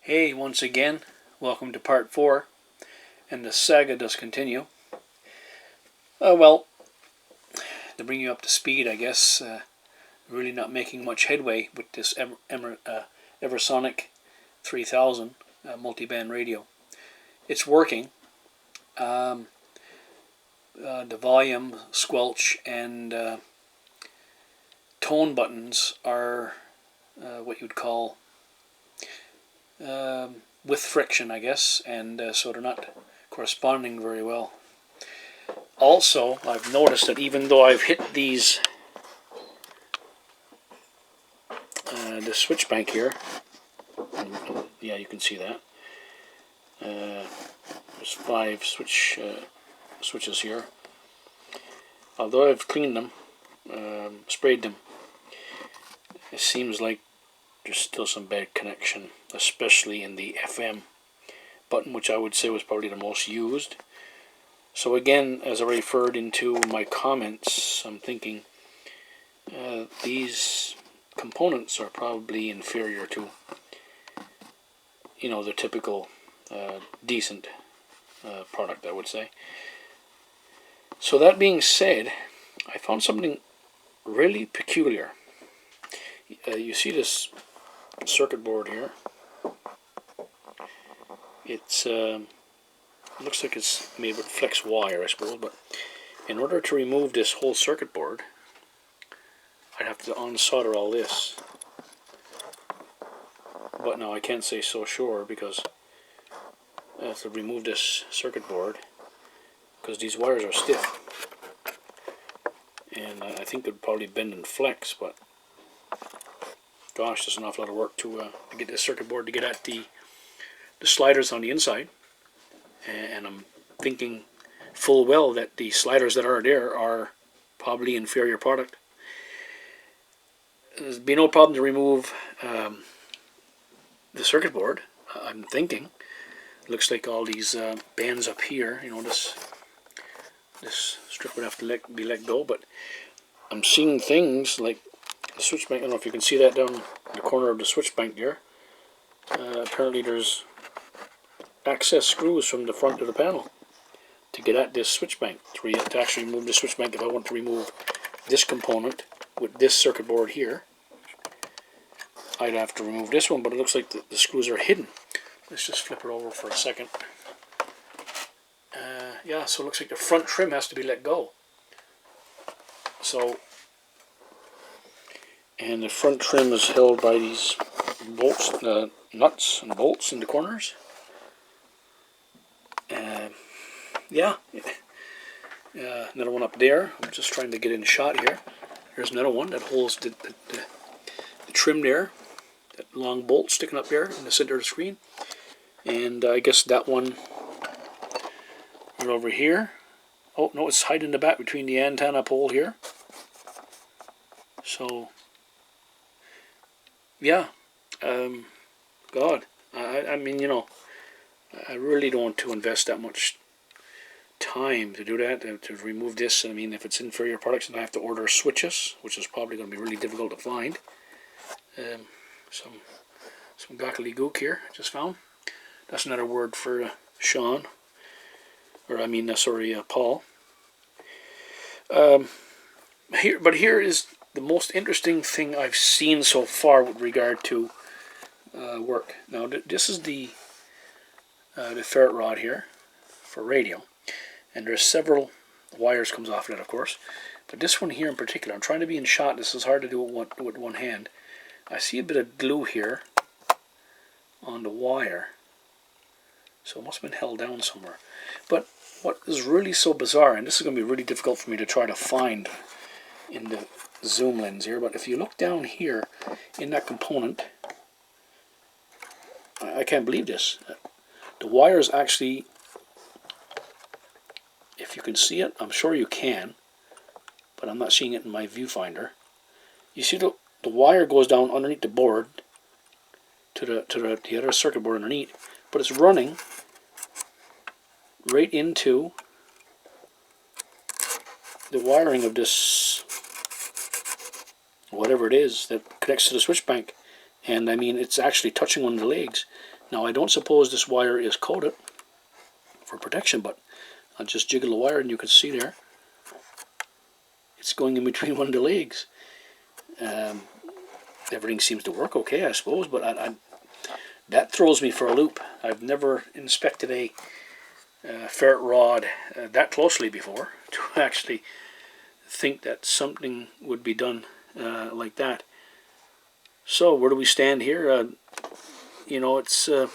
Hey, once again, welcome to part 4, and the saga does continue. Well, to bring you up to speed, I guess, really not making much headway with this Eversonic 3000 multiband radio. It's working. The volume, squelch, and tone buttons are what you'd call with friction, I guess, and so they're not corresponding very well. Also, I've noticed that even though I've hit these the switch bank here, yeah, you can see that there's 5 switches here. Although I've cleaned them, sprayed them, it seems like there's still some bad connection, especially in the FM button, which I would say was probably the most used. So again, as I referred into my comments, I'm thinking these components are probably inferior to, the typical decent product, I would say. So that being said, I found something really peculiar. You see this circuit board here. It's looks like it's made with flex wire, I suppose, but in order to remove this whole circuit board, I'd have to unsolder all this. But now I can't say so sure, because I have to remove this circuit board because these wires are stiff, and I think they'd probably bend and flex, but gosh, there's an awful lot of work to get this circuit board to get at the sliders on the inside, and I'm thinking full well that the sliders that are there are probably inferior product. There'd be no problem to remove the circuit board, I'm thinking. It looks like all these bands up here, this strip would have to be let go, but I'm seeing things like the switch bank. I don't know if you can see that down in the corner of the switch bank there. Apparently there's access screws from the front of the panel to get at this switch bank, to actually remove the switch bank. If I want to remove this component with this circuit board here, I'd have to remove this one, but it looks like the screws are hidden. Let's just flip it over for a second. Yeah, so it looks like the front trim has to be let go. So, and the front trim is held by these bolts, nuts and bolts in the corners. Yeah, another one up there. I'm just trying to get in shot here. Here's another one that holds the trim there, that long bolt sticking up there in the center of the screen. And I guess that one right over here. Oh no, it's hiding in the back between the antenna pole here. So yeah, God, I mean, I really don't want to invest that much time to do that, to remove this. I mean, if it's inferior products, then I have to order switches, which is probably going to be really difficult to find. Some gook here I just found. That's another word for Sean, or I mean, Paul. Here is the most interesting thing I've seen so far with regard to work. Now, this is the ferrite rod here for radio, and there's several wires comes off of it, of course, but this one here in particular, I'm trying to be in shot. This is hard to do with one hand. I see a bit of glue here on the wire, so it must have been held down somewhere. But what is really so bizarre, and this is going to be really difficult for me to try to find in the zoom lens here, but if you look down here in that component, I can't believe this. The wires actually, if you can see it, I'm sure you can, but I'm not seeing it in my viewfinder. You see the wire goes down underneath the board to the other circuit board underneath, but it's running right into the wiring of this, whatever it is that connects to the switch bank. And I mean, it's actually touching one of the legs. Now I don't suppose this wire is coated for protection, but I'll just jiggle the wire and you can see there it's going in between one of the legs. Everything seems to work okay, I suppose, but that throws me for a loop. I've never inspected a ferret rod that closely before to actually think that something would be done like that. So where do we stand here? You know, it's a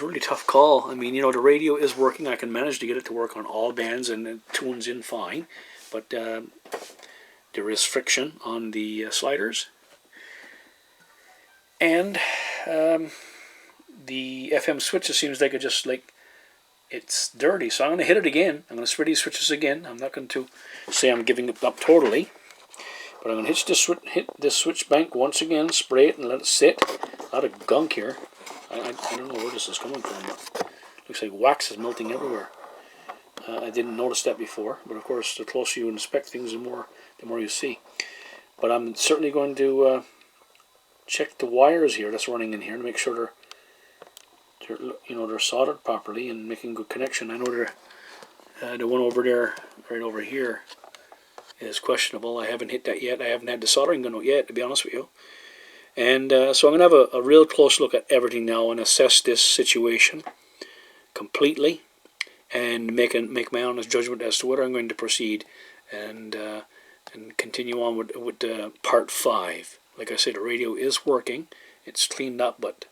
really tough call. I mean, you know, the radio is working. I can manage to get it to work on all bands and it tunes in fine, but there is friction on the sliders. And the FM switches seems like it's dirty, so I'm going to hit it again. I'm going to spray these switches again. I'm not going to say I'm giving it up totally, but I'm going to hit this switch bank once again, spray it and let it sit. A lot of gunk here. I don't know where this is coming from. Looks like wax is melting everywhere. I didn't notice that before, but of course the closer you inspect things, the more you see. But I'm certainly going to check the wires here that's running in here to make sure they're soldered properly and making good connection. I know the one over there, right over here, is questionable. I haven't hit that yet. I haven't had the soldering gun out yet, to be honest with you. And so I'm going to have a real close look at everything now and assess this situation completely and make my honest judgment as to whether I'm going to proceed and continue on with part 5. Like I said, the radio is working. It's cleaned up, but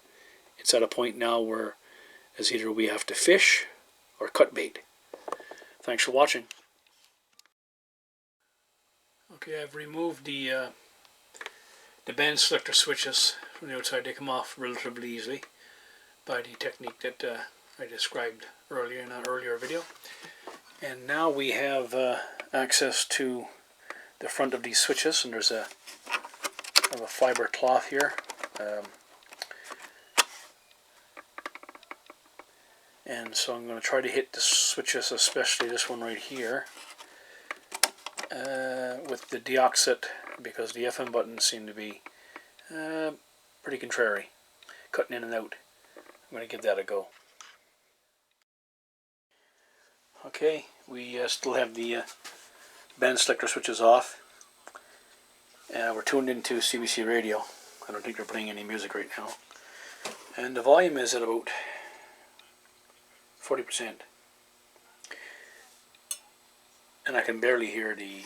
it's at a point now where as either we have to fish or cut bait. Thanks for watching. Okay, I've removed the band selector switches from the outside. They come off relatively easily by the technique that I described earlier in an earlier video. And now we have access to the front of these switches, and there's a fiber cloth here. And so I'm going to try to hit the switches, especially this one right here, with the deoxit, because the FM buttons seem to be pretty contrary, cutting in and out. I'm going to give that a go. Okay, we still have the band selector switches off. We're tuned into CBC radio. I don't think they're playing any music right now. And the volume is at about 40%. And I can barely hear the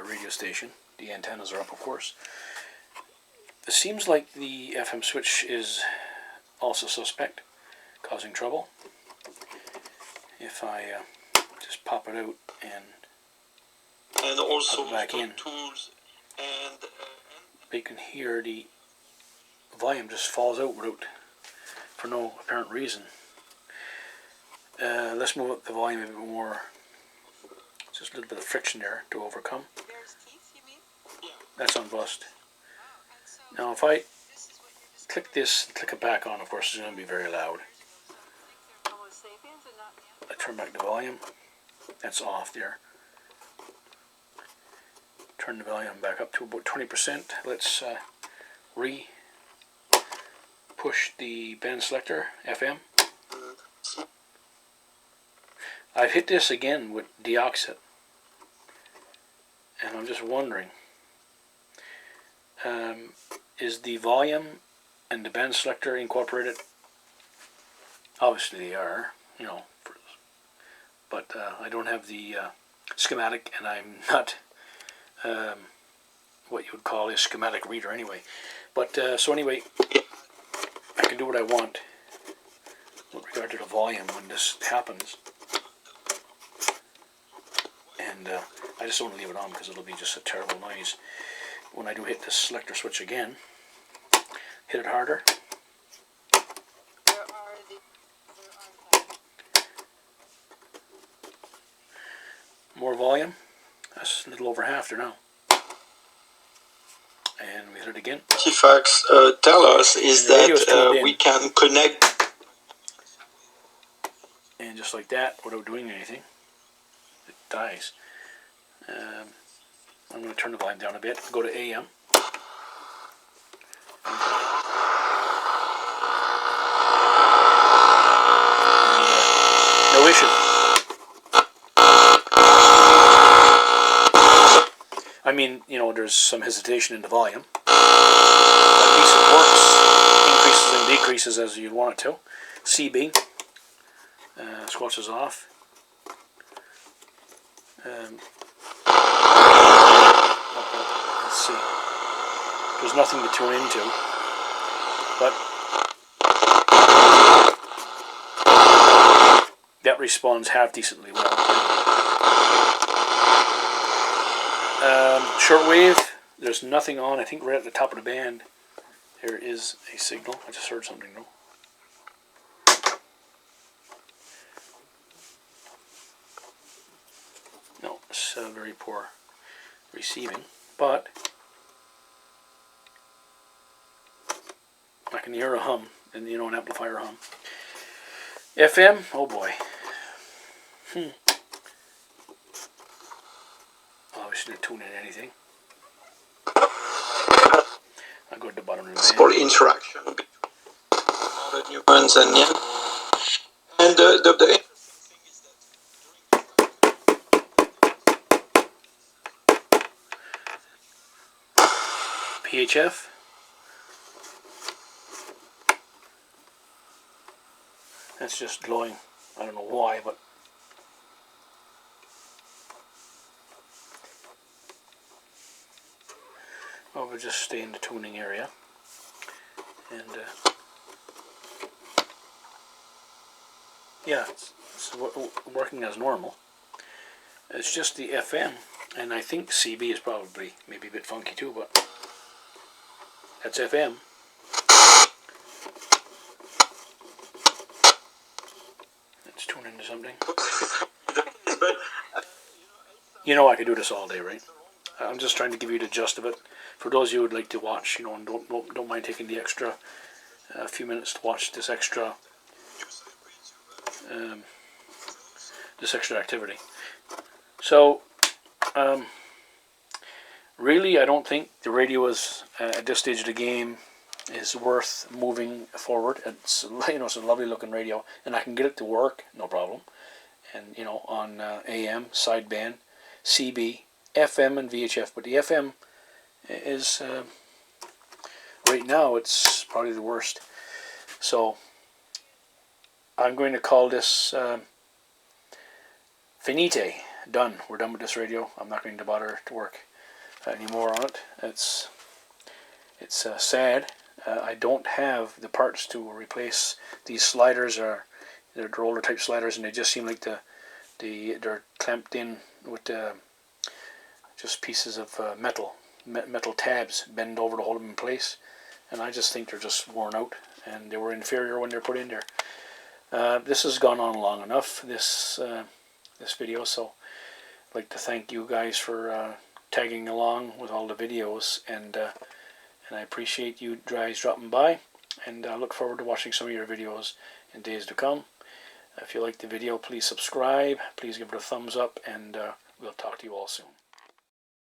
radio station. The antennas are up, of course. It seems like the FM switch is also suspect, causing trouble. If I just pop it out and also pop it back in, tools and you can hear the volume just falls out for no apparent reason. Let's move up the volume a bit more. Just a little bit of friction there to overcome. There's teeth, you mean? Yeah. That's on bust. Now if I click this and click it back on, of course it's going to be very loud. I turn back the volume. That's off there. Turn the volume back up to about 20%. Let's push the band selector FM. I've hit this again with deoxit, and I'm just wondering, is the volume and the band selector incorporated? Obviously they are, you know, but I don't have the schematic, and I'm not what you would call a schematic reader anyway. But so anyway, I can do what I want with regard to the volume when this happens. And I just don't want to leave it on because it'll be just a terrible noise. When I do hit this selector switch again, hit it harder. More volume. That's a little over half there now. And we hit it again. Artifacts tell us is that we can connect. And just like that, without doing anything, it dies. I'm going to turn the volume down a bit. Go to AM. hesitation. I mean, you know, there's some hesitation in the volume. At least it works. Increases and decreases as you want it to. CB. Squelches off. Let's see. There's nothing to tune into. But that responds half decently well. Shortwave, there's nothing on. I think right at the top of the band there is a signal. I just heard something though. No, it's very poor receiving, but I can hear a hum, and you know, an amplifier hum. FM, oh boy. Obviously not tune in anything. I'll go to the bottom of the band. For interaction between the nuance and yeah. And the interesting thing is that PHF. That's just glowing. I don't know why, but well, we'll just stay in the tuning area, and yeah, it's working as normal. It's just the FM, and I think CB is probably maybe a bit funky too, but that's FM. Let's tune into something. You know, I could do this all day, right? I'm just trying to give you the gist of it. For those of you who would like to watch, you know, and don't mind taking the extra few minutes to watch this extra activity. So, really, I don't think the radio is at this stage of the game is worth moving forward. It's, you know, it's a lovely looking radio, and I can get it to work, no problem. And you know, on AM, sideband, CB, FM, and VHF. But the FM is right now it's probably the worst. So I'm going to call this finite, done. We're done with this radio. I'm not going to bother to work anymore on it. It's sad. I don't have the parts to replace these sliders. They're older type sliders, and they just seem like they're clamped in with just pieces of metal tabs bend over to hold them in place, and I just think they're just worn out, and they were inferior when they were put in there. This has gone on long enough, this video, so I'd like to thank you guys for tagging along with all the videos, and I appreciate you guys dropping by, and I look forward to watching some of your videos in days to come. If you like the video, please subscribe, please give it a thumbs up, and we'll talk to you all soon.